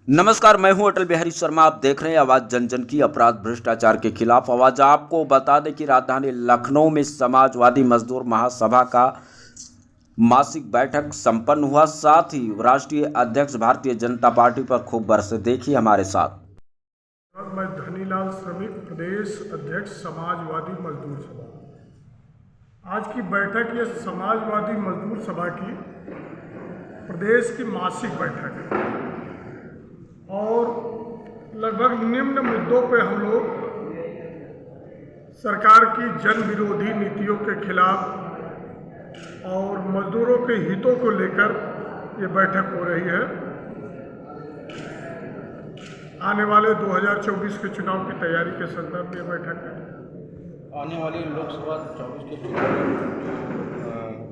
नमस्कार, मैं हूं अटल बिहारी शर्मा। आप देख रहे हैं आवाज जन जन की, अपराध भ्रष्टाचार के खिलाफ आवाज। आपको बता दें कि राजधानी लखनऊ में समाजवादी मजदूर महासभा का मासिक बैठक संपन्न हुआ। साथ ही राष्ट्रीय अध्यक्ष भारतीय जनता पार्टी पर खूब बरसे। देखिए हमारे साथ। मैं धनीलाल श्रमिक, प्रदेश अध्यक्ष समाजवादी मजदूर सभा। आज की बैठक ये समाजवादी मजदूर सभा की प्रदेश की मासिक बैठक है और लगभग निम्न मुद्दों पे हम लोग सरकार की जन विरोधी नीतियों के खिलाफ और मजदूरों के हितों को लेकर ये बैठक हो रही है। आने वाले 2024 के चुनाव की तैयारी के संदर्भ में बैठक है। आने वाली लोकसभा 24 के चुनाव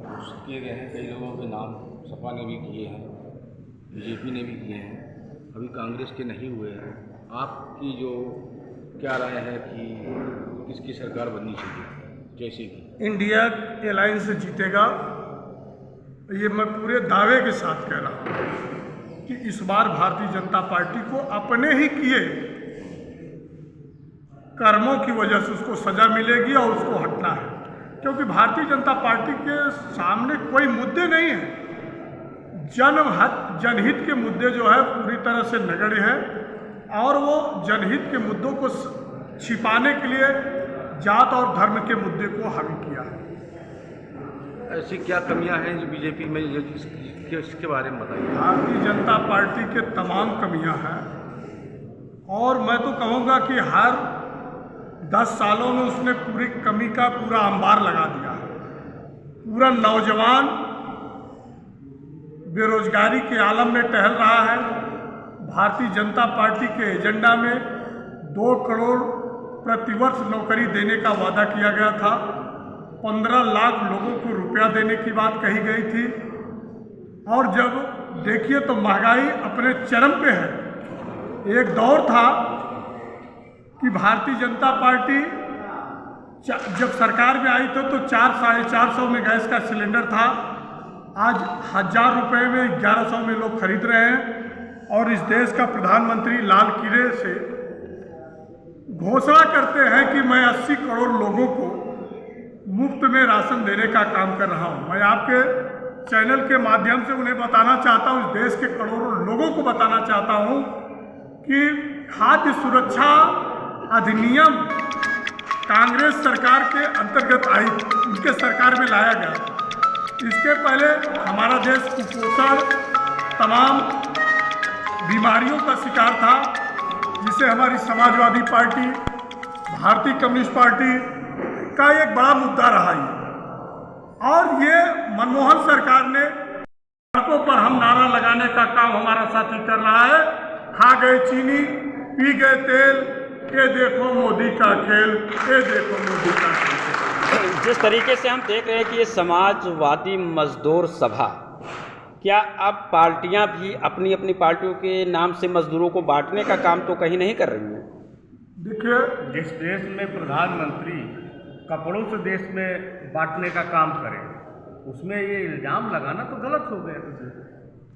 घोषित किए गए हैं। कई लोगों के नाम सपा ने भी किए हैं, बीजेपी ने भी किए हैं, अभी कांग्रेस के नहीं हुए हैं। आपकी जो क्या राय है कि किसकी सरकार बननी चाहिए? जैसे कि इंडिया अलायंस जीतेगा, ये मैं पूरे दावे के साथ कह रहा हूँ कि इस बार भारतीय जनता पार्टी को अपने ही किए कर्मों की वजह से उसको सजा मिलेगी और उसको हटना है, क्योंकि भारतीय जनता पार्टी के सामने कोई मुद्दे नहीं हैं। जनहित के मुद्दे जो है पूरी तरह से नगण्य हैं और वो जनहित के मुद्दों को छिपाने के लिए जात और धर्म के मुद्दे को हावी किया है। ऐसी क्या कमियां हैं जो बीजेपी में, इसके बारे में बताइए। भारतीय जनता पार्टी के तमाम कमियां हैं और मैं तो कहूँगा कि हर 10 सालों में उसने पूरी कमी का पूरा अंबार लगा दिया है। पूरा नौजवान बेरोजगारी के आलम में टहल रहा है। भारतीय जनता पार्टी के एजेंडा में 2 करोड़ प्रतिवर्ष नौकरी देने का वादा किया गया था। 15 लाख लोगों को रुपया देने की बात कही गई थी और जब देखिए तो महंगाई अपने चरम पे है। एक दौर था कि भारतीय जनता पार्टी जब सरकार में आई तो 400-450 में गैस का सिलेंडर था। आज 1000 रुपये में 1100 में लोग खरीद रहे हैं और इस देश का प्रधानमंत्री लाल किले से घोषणा करते हैं कि मैं 80 करोड़ लोगों को मुफ्त में राशन देने का काम कर रहा हूं। मैं आपके चैनल के माध्यम से उन्हें बताना चाहता हूं, इस देश के करोड़ों लोगों को बताना चाहता हूं कि खाद्य सुरक्षा अधिनियम कांग्रेस सरकार के अंतर्गत आई, उनके सरकार में लाया गया। इसके पहले हमारा देश कुपोषण, तमाम बीमारियों का शिकार था, जिसे हमारी समाजवादी पार्टी, भारतीय कम्युनिस्ट पार्टी का एक बड़ा मुद्दा रहा है। और ये मनमोहन सरकार ने सड़कों पर हम नारा लगाने का काम हमारा साथी कर रहा है। खा गए चीनी, पी गए तेल, ये देखो मोदी का खेल, ये देखो मोदी का खेल। जिस तरीके से हम देख रहे हैं कि ये समाजवादी मजदूर सभा, क्या अब पार्टियां भी अपनी अपनी पार्टियों के नाम से मजदूरों को बांटने का काम तो कहीं नहीं कर रही हैं? देखिए, जिस देश में प्रधानमंत्री कपड़ों से देश में बांटने का काम करे, उसमें ये इल्ज़ाम लगाना तो गलत हो गया।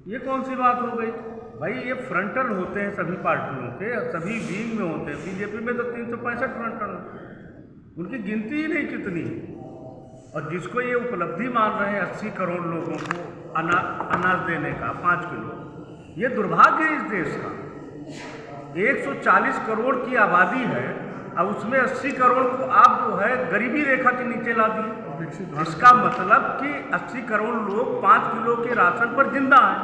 ये कौन सी बात हो गई भाई? ये फ्रंटल होते हैं सभी पार्टियों के, सभी विंग में होते हैं। बीजेपी में तो 365 फ्रंटल, उनकी गिनती ही नहीं कितनी। और जिसको ये उपलब्धि मान रहे हैं 80 करोड़ लोगों को अनाज देने का 5 किलो, ये दुर्भाग्य है इस देश का। 140 करोड़ की आबादी है और उसमें 80 करोड़ को आप जो है गरीबी रेखा के नीचे ला दिए। इसका मतलब कि 80 करोड़ लोग 5 किलो के राशन पर जिंदा हैं।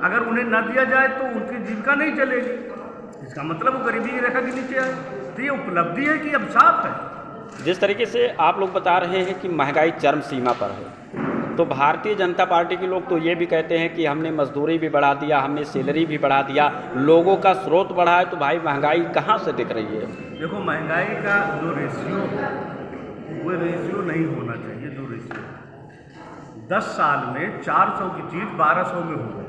अगर उन्हें न दिया जाए तो उनकी जीविका नहीं चलेगी। इसका मतलब वो गरीबी रेखा के नीचे है। तो ये उपलब्धि है कि अब साफ है। जिस तरीके से आप लोग बता रहे हैं कि महंगाई चरम सीमा पर है, तो भारतीय जनता पार्टी के लोग तो ये भी कहते हैं कि हमने मजदूरी भी बढ़ा दिया, हमने सैलरी भी बढ़ा दिया, लोगों का स्रोत बढ़ा है। तो भाई महंगाई कहाँ से दिख रही है? देखो, महंगाई का जो रेशियो है वो रेशियो नहीं होना चाहिए। जो रेशियो 10 साल में 400 की चीज़ 1200 में हो गई।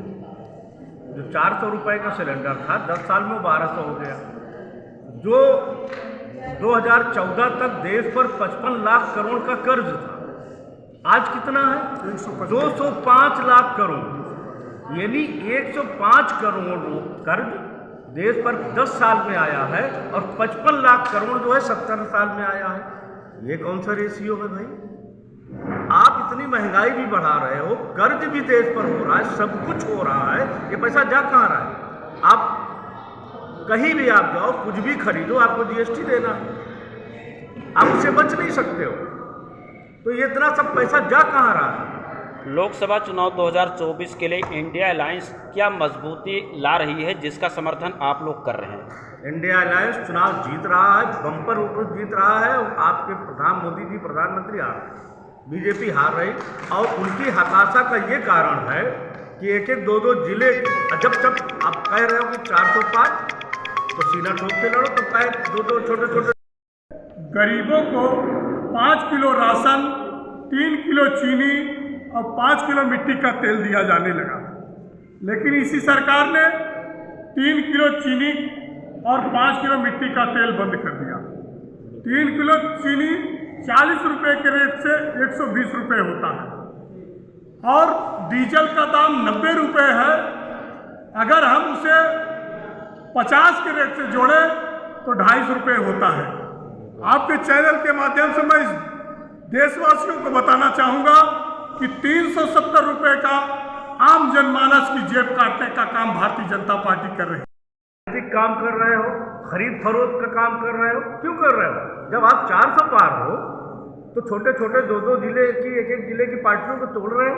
जो 400 रुपये का सिलेंडर था 10 साल में 1200 हो गया। जो 2014 तक देश पर 55 लाख करोड़ का कर्ज था, आज कितना है? 205 लाख करोड़। यानी 105 करोड़ कर्ज देश पर 10 साल में आया है और 55 लाख करोड़ जो है 70 साल में आया है। ये कौन सा रेशियो है भाई? आप इतनी महंगाई भी बढ़ा रहे हो, कर्ज भी देश पर हो रहा है, सब कुछ हो रहा है, ये पैसा जा कहाँ रहा है? आप कहीं भी आप जाओ, कुछ भी खरीदो, आपको जीएसटी देना है, आप उससे बच नहीं सकते हो। तो ये इतना सब पैसा जा कहाँ रहा है? लोकसभा चुनाव 2024 के लिए इंडिया अलायंस क्या मजबूती ला रही है, जिसका समर्थन आप लोग कर रहे हैं? इंडिया अलायंस चुनाव जीत रहा है, बम्पर ऊपर जीत रहा है, और आपके मोदी जी प्रधानमंत्री आ रहे हैं, बीजेपी हार रही। और उनकी हताशा का ये कारण है कि एक एक दो जिले, जब आप कह रहे हो कि 405 तो सीना ठोक के लड़ो, तो कहे दो छोटे गरीबों को 5 किलो राशन, 3 किलो चीनी और 5 किलो मिट्टी का तेल दिया जाने लगा। लेकिन इसी सरकार ने 3 किलो चीनी और 5 किलो मिट्टी का तेल बंद कर दिया। 3 किलो चीनी 40 रुपये के रेट से 120 रुपये होता है और डीजल का दाम 90 रुपये है। अगर हम उसे 50 के रेट से जोड़ें तो 250 रुपये होता है। आपके चैनल के माध्यम से मैं देशवासियों को बताना चाहूँगा कि 370 रुपये का आम जनमानस की जेब काटने का काम भारतीय जनता पार्टी कर रही है। काम कर रहे हो, खरीद फरोख्त का काम कर रहे हो, क्यों कर रहे हो? जब आप 400 पार हो तो छोटे छोटे दो जिले की, एक जिले की पार्टियों को तोड़ रहे हो।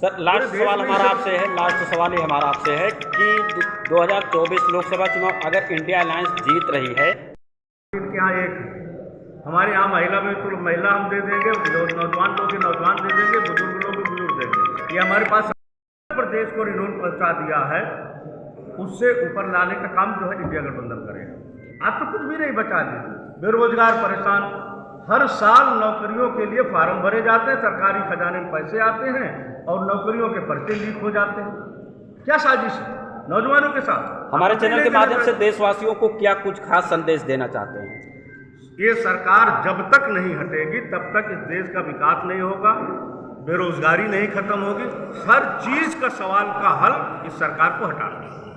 सर लास्ट सवाल हमारा आपसे है, लास्ट सवाल ही हमारा आपसे है कि 2024 लोकसभा चुनाव अगर इंडिया अलायंस जीत रही है, इनके यहाँ एक हमारे यहाँ महिला में तो महिला हम दे देंगे, नौजवान लोग नौजवान दे देंगे, बुजुर्ग लोग भी बुजुर्ग देंगे। ये हमारे पास प्रदेश को रिनोन पहुँचा दिया है, उससे ऊपर लाने का काम जो है इंडिया गठबंधन करेगा। आप तो कुछ भी नहीं बचा दीजिए। बेरोजगार परेशान, हर साल नौकरियों के लिए फार्म भरे जाते हैं, सरकारी खजाने में पैसे आते हैं और नौकरियों के पर्चे लीक हो जाते हैं। क्या साजिश है नौजवानों के साथ? हमारे चैनल के माध्यम से देशवासियों को क्या कुछ खास संदेश देना चाहते हैं? ये सरकार जब तक नहीं हटेगी तब तक इस देश का विकास नहीं होगा, बेरोजगारी नहीं खत्म होगी। हर चीज का सवाल का हल इस सरकार को हटाना है।